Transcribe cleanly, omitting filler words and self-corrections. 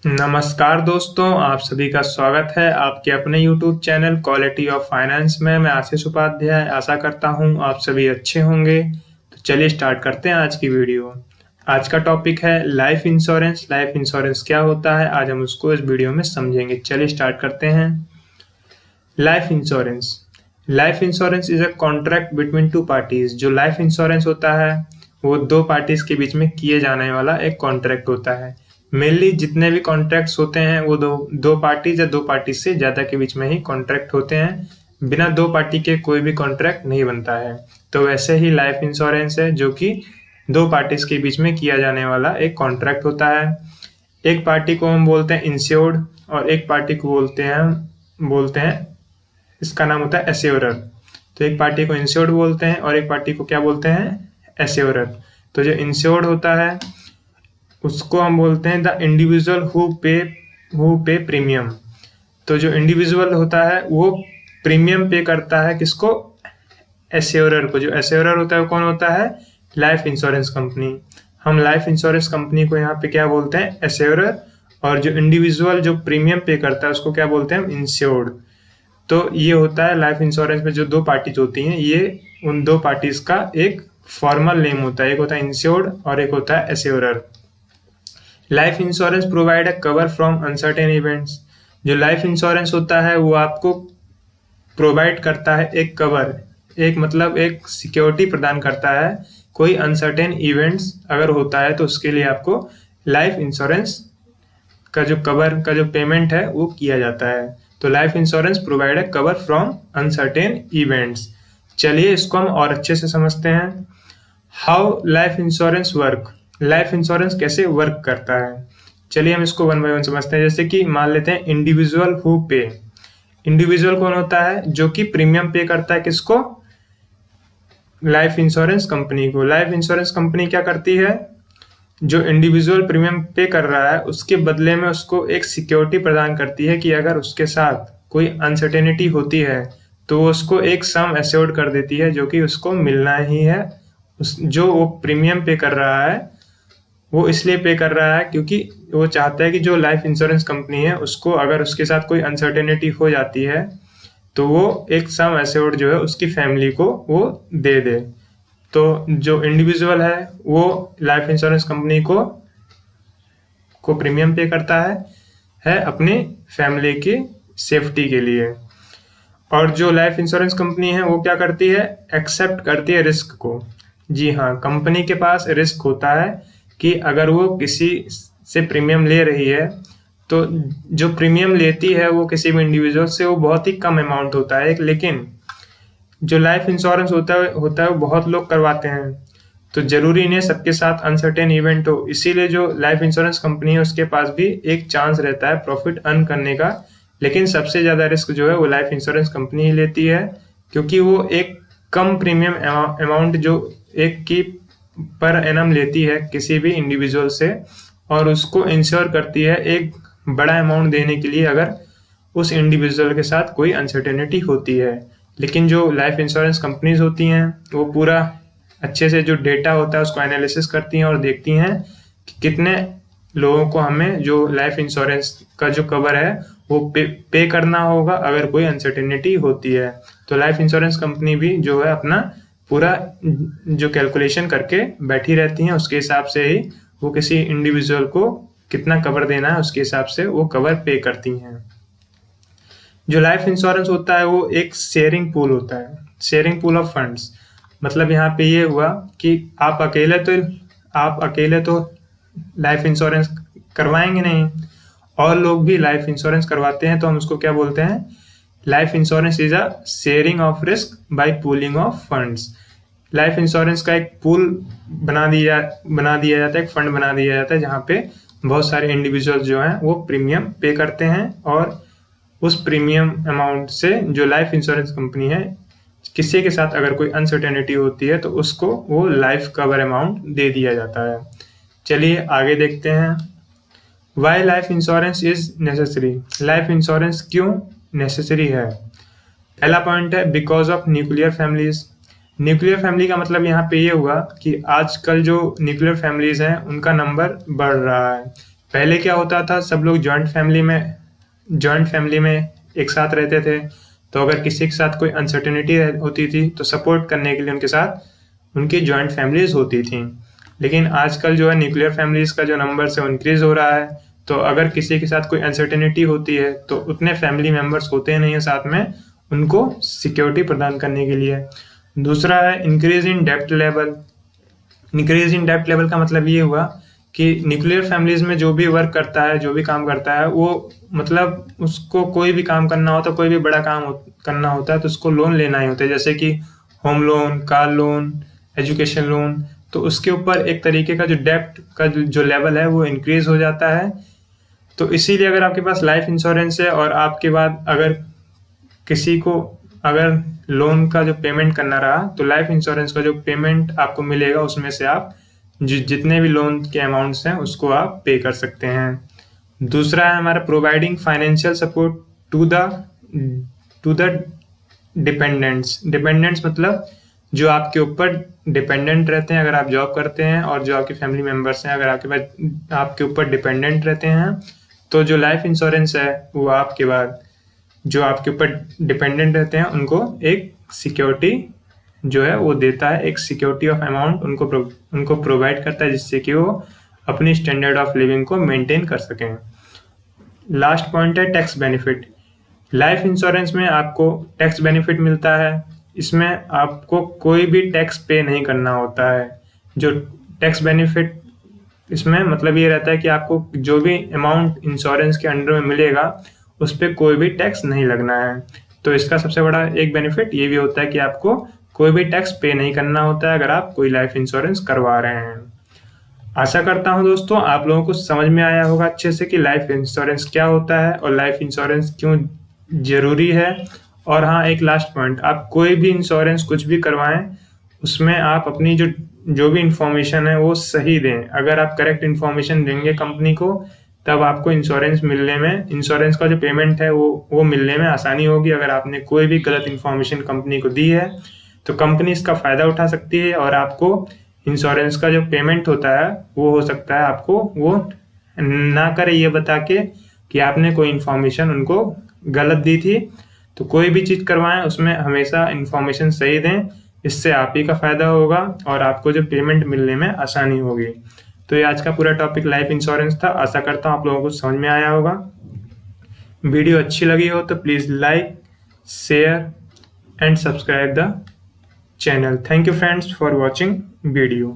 नमस्कार दोस्तों, आप सभी का स्वागत है आपके अपने YouTube channel quality of finance में। मैं आशीष उपाध्याय आशा करता हूं आप सभी अच्छे होंगे। तो चलिए स्टार्ट करते हैं आज की वीडियो। आज का टॉपिक है लाइफ इंश्योरेंस। लाइफ इंश्योरेंस क्या होता है, आज हम उसको इस वीडियो में समझेंगे। चलिए स्टार्ट करते हैं। Life insurance. Life insurance is a contract between two parties. जो लाइफ इंश्योरेंस होता है वो दो पार्टीज के बीच में किए जाने वाला एक कॉन्ट्रैक्ट होता है। मेनली जितने भी कॉन्ट्रैक्ट्स होते हैं वो दो पार्टीज या दो पार्टी से ज्यादा के बीच में ही कॉन्ट्रैक्ट होते हैं। बिना दो पार्टी के कोई भी कॉन्ट्रैक्ट नहीं बनता है। तो वैसे ही लाइफ इंश्योरेंस है जो कि दो पार्टीज के बीच में किया जाने वाला एक कॉन्ट्रैक्ट होता है। एक पार्टी को हम बोलते हैं इंश्योर्ड और एक पार्टी को बोलते हैं इसका नाम होता है एश्योरर। तो एक पार्टी को इंश्योर्ड बोलते हैं और एक पार्टी को क्या बोलते हैं, एश्योरर। तो जो इंश्योर्ड होता है उसको हम बोलते हैं द इंडिविजुअल हु पे प्रीमियम। तो जो इंडिविजुअल होता है वो प्रीमियम पे करता है किसको, एश्योरर को। जो एश्योरर होता है वो कौन होता है, लाइफ इंश्योरेंस कंपनी। हम लाइफ इंश्योरेंस कंपनी को यहाँ पे क्या बोलते हैं, एश्योरर। और जो इंडिविजुअल जो प्रीमियम पे करता है उसको क्या बोलते हैं हम, इंश्योर्ड। तो ये होता है लाइफ इंश्योरेंस में जो दो पार्टीज होती हैं, ये उन दो पार्टीज का एक फॉर्मल नेम होता है। एक होता है इंश्योर्ड और एक होता है assurer. Life insurance provide a cover from uncertain events. जो लाइफ इंश्योरेंस होता है वो आपको प्रोवाइड करता है एक कवर, एक मतलब एक सिक्योरिटी प्रदान करता है। कोई अनसर्टेन इवेंट्स अगर होता है तो उसके लिए आपको लाइफ इंश्योरेंस का जो कवर का जो पेमेंट है वो किया जाता है। तो life insurance provide a cover from uncertain events. चलिए इसको हम और अच्छे से समझते हैं। How life insurance work. Life insurance कैसे वर्क करता है, चलिए हम इसको वन बाय वन समझते हैं। जैसे कि मान लेते हैं इंडिविजुअल हु पे। इंडिविजुअल कौन होता है, जो कि प्रीमियम पे करता है किसको, लाइफ इंश्योरेंस कंपनी को। लाइफ इंश्योरेंस कंपनी क्या करती है, जो इंडिविजुअल प्रीमियम पे कर रहा है उसके बदले में उसको एक सिक्योरिटी प्रदान करती है कि अगर उसके साथ कोई अनसर्टेनिटी होती है तो वो उसको एक सम एश्योर्ड कर देती है जो कि उसको मिलना ही है। जो वो प्रीमियम पे कर रहा है वो इसलिए पे कर रहा है क्योंकि वो चाहता है कि जो लाइफ इंश्योरेंस कंपनी है उसको अगर उसके साथ कोई अनसर्टेनिटी हो जाती है तो वो एक सम एश्योर्ड जो है उसकी फैमिली को वो दे दे। तो जो इंडिविजुअल है वो लाइफ इंश्योरेंस कंपनी को प्रीमियम पे करता है अपनी फैमिली की सेफ्टी के लिए। और जो लाइफ इंश्योरेंस कंपनी है वो क्या करती है, एक्सेप्ट करती है रिस्क को। जी हाँ, कंपनी के पास रिस्क होता है कि अगर वो किसी से प्रीमियम ले रही है तो जो प्रीमियम लेती है वो किसी भी इंडिविजुअल से वो बहुत ही कम अमाउंट होता है। लेकिन जो लाइफ इंश्योरेंस होता है वो बहुत लोग करवाते हैं, तो जरूरी नहीं सबके साथ अनसर्टेन इवेंट हो। इसीलिए जो लाइफ इंश्योरेंस कंपनी है उसके पास भी एक चांस रहता है प्रॉफिट अर्न करने का। लेकिन सबसे ज्यादा रिस्क जो है वो लाइफ इंश्योरेंस कंपनी ही लेती है, क्योंकि वो एक कम प्रीमियम अमाउंट जो एक की पर एनम लेती है किसी भी इंडिविजुअल से और उसको इंश्योर करती है एक बड़ा अमाउंट देने के लिए अगर उस इंडिविजुअल के साथ कोई अनसर्टेनिटी होती है। लेकिन जो लाइफ इंश्योरेंस कंपनीज होती हैं वो पूरा अच्छे से जो डेटा होता है उसको एनालिसिस करती हैं और देखती हैं कि कितने लोगों को हमें जो लाइफ इंश्योरेंस का जो कवर है वो पे करना होगा अगर कोई अनसर्टेनिटी होती है। तो लाइफ इंश्योरेंस कंपनी भी जो है अपना पूरा जो कैलकुलेशन करके बैठी रहती हैं, उसके हिसाब से ही वो किसी इंडिविजुअल को कितना कवर देना है उसके हिसाब से वो कवर पे करती हैं। जो लाइफ इंश्योरेंस होता है वो एक शेयरिंग पूल होता है, शेयरिंग पूल ऑफ फंड्स। मतलब यहाँ पे ये हुआ कि आप अकेले तो लाइफ इंश्योरेंस करवाएंगे नहीं, और लोग भी लाइफ इंश्योरेंस करवाते हैं, तो हम उसको क्या बोलते हैं, life insurance is a sharing of risk by pooling of funds. Life insurance का एक पूल बना दिया जाता है, एक फंड बना दिया जाता है जहाँ पे बहुत सारे इंडिविजुअल जो हैं वो प्रीमियम पे करते हैं और उस प्रीमियम अमाउंट से जो लाइफ इंश्योरेंस कंपनी है किसी के साथ अगर कोई अनसर्टेनिटी होती है तो उसको वो लाइफ कवर अमाउंट दे दिया जाता है। चलिए आगे देखते हैं। Why life insurance is necessary. Life insurance क्यों नेसेसरी है। पहला पॉइंट है because of nuclear families. Nuclear family का मतलब यहाँ पे ये हुआ कि आजकल जो न्यूक्लियर फैमिलीज हैं उनका नंबर बढ़ रहा है। पहले क्या होता था, सब लोग जॉइंट फैमिली में एक साथ रहते थे, तो अगर किसी के साथ कोई अनसर्टेनिटी होती थी तो सपोर्ट करने के लिए उनके साथ उनकी जॉइंट फैमिलीज होती थी। लेकिन आजकल जो है न्यूक्लियर फैमिलीज का जो नंबर है वो इंक्रीज हो रहा है, तो अगर किसी के साथ कोई अनसर्टेनिटी होती है तो उतने फैमिली मेंबर्स होते नहीं है साथ में उनको सिक्योरिटी प्रदान करने के लिए। दूसरा है increase in depth level. Increase in depth level का मतलब ये हुआ कि न्यूक्लियर फैमिलीज में जो भी वर्क करता है, जो भी काम करता है, वो मतलब उसको कोई भी काम करना होता है, कोई भी बड़ा काम करना होता है तो उसको लोन लेना ही होता है, जैसे कि home loan, car loan, education loan. तो उसके ऊपर एक तरीके का जो डेप्ट का जो लेवल है वो इंक्रीज हो जाता है। तो इसीलिए अगर आपके पास लाइफ इंश्योरेंस है और आपके बाद अगर किसी को अगर लोन का जो पेमेंट करना रहा तो लाइफ इंश्योरेंस का जो पेमेंट आपको मिलेगा उसमें से आप जितने भी लोन के अमाउंट्स हैं उसको आप पे कर सकते हैं। दूसरा है हमारा providing financial support to the dependents मतलब जो आपके ऊपर डिपेंडेंट रहते हैं, अगर आप जॉब करते हैं, और जो आपके फैमिली मेंबर्स हैं अगर आपके ऊपर डिपेंडेंट रहते हैं, तो जो लाइफ इंश्योरेंस है वो आपके बाद जो आपके ऊपर डिपेंडेंट रहते हैं उनको एक सिक्योरिटी जो है वो देता है, एक सिक्योरिटी ऑफ अमाउंट उनको प्रोवाइड करता है, जिससे कि वो अपनी स्टैंडर्ड ऑफ लिविंग को मेंटेन कर सकें। लास्ट पॉइंट है टैक्स बेनिफिट। लाइफ इंश्योरेंस में आपको टैक्स बेनिफिट मिलता है, इसमें आपको कोई भी टैक्स पे नहीं करना होता है। जो टैक्स बेनिफिट इसमें मतलब ये रहता है कि आपको जो भी अमाउंट इंश्योरेंस के अंडर में मिलेगा उस पर कोई भी टैक्स नहीं लगना है। तो इसका सबसे बड़ा एक बेनिफिट ये भी होता है कि आपको कोई भी टैक्स पे नहीं करना होता है अगर आप कोई लाइफ इंश्योरेंस करवा रहे हैं। आशा करता हूं दोस्तों आप लोगों को समझ में आया होगा अच्छे से कि लाइफ इंश्योरेंस क्या होता है और लाइफ इंश्योरेंस क्यों जरूरी है। और हाँ, एक लास्ट पॉइंट, आप कोई भी इंश्योरेंस कुछ भी करवाएं उसमें आप अपनी जो भी इंफॉर्मेशन है वो सही दें। अगर आप करेक्ट इंफॉर्मेशन देंगे कंपनी को तब आपको इंश्योरेंस का जो पेमेंट है वो मिलने में आसानी होगी। अगर आपने कोई भी गलत इंफॉर्मेशन कंपनी को दी है तो कंपनी इसका फायदा उठा सकती है और आपको इंश्योरेंस का जो पेमेंट होता है वो हो सकता है आपको वो ना करे ये बता के कि आपने कोई इंफॉर्मेशन उनको गलत दी थी। तो कोई भी चीज़ करवाएं उसमें हमेशा इंफॉर्मेशन सही दें, इससे आप ही का फायदा होगा और आपको जो पेमेंट मिलने में आसानी होगी। तो ये आज का पूरा टॉपिक लाइफ इंश्योरेंस था। आशा करता हूँ आप लोगों को समझ में आया होगा। वीडियो अच्छी लगी हो तो please like, share and subscribe the channel. Thank you friends for watching video.